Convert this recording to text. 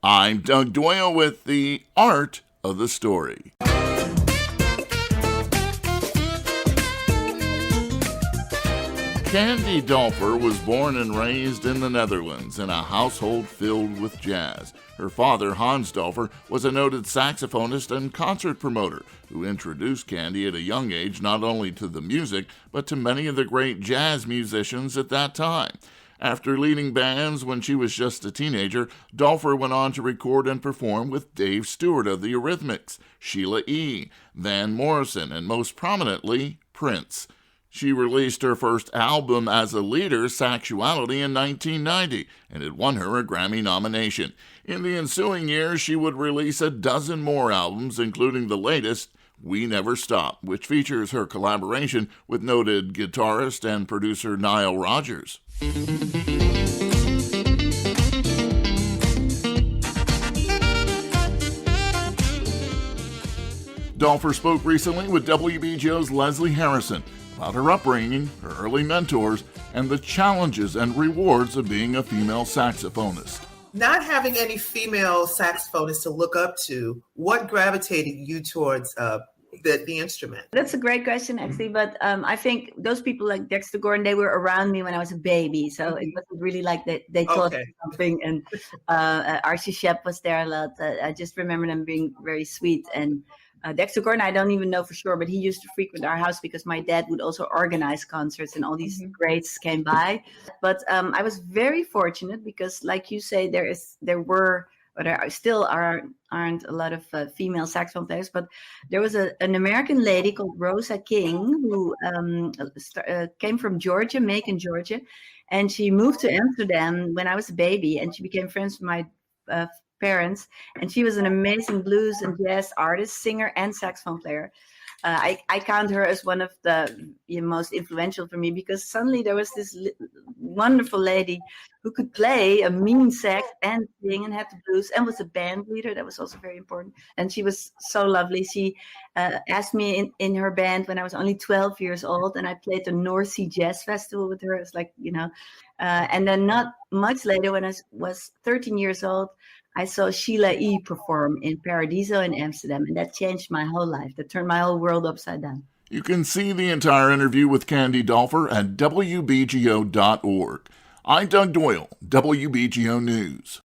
I'm Doug Doyle with the art of the story. Candy Dulfer was born and raised in the Netherlands in a household filled with jazz. Her father, Hans Dulfer, was a noted saxophonist and concert promoter who introduced Candy at a young age not only to the music, but to many of the great jazz musicians at that time. After leading bands when she was just a teenager, Dulfer went on to record and perform with Dave Stewart of the Eurythmics, Sheila E., Van Morrison, and most prominently, Prince. She released her first album as a leader, Sexuality, in 1990, and it won her a Grammy nomination. In the ensuing years, she would release a dozen more albums, including the latest, We Never Stop, which features her collaboration with noted guitarist and producer Nile Rodgers. Dulfer spoke recently with WBGO's Lezlie Harrison about her upbringing, her early mentors, and the challenges and rewards of being a female saxophonist. Not having any female saxophonists to look up to, what gravitated you towards the instrument? That's a great question, actually. But I think those people like Dexter Gordon, they were around me when I was a baby. So it wasn't really like they taught me something. And Archie Shepp was there a lot. I just remember them being very sweet. And Dexter Gordon, I don't even know for sure, but he used to frequent our house because my dad would also organize concerts and all these greats came by. But I was very fortunate because, like you say, there still aren't a lot of female saxophone players, but there was an American lady called Rosa King who came from Georgia, Macon, Georgia, and she moved to Amsterdam when I was a baby, and she became friends with my parents, and she was an amazing blues and jazz artist, singer, and saxophone player. I count her as one of the most influential for me because suddenly there was this wonderful lady who could play a mean sax and sing and had the blues and was a band leader. That was also very important. And she was so lovely. She asked me in her band when I was only 12 years old, and I played the North Sea Jazz Festival with her. It's like, and then not much later when I was 13 years old, I saw Sheila E. perform in Paradiso in Amsterdam, and that changed my whole life. That turned my whole world upside down. You can see the entire interview with Candy Dulfer at WBGO.org. I'm Doug Doyle, WBGO News.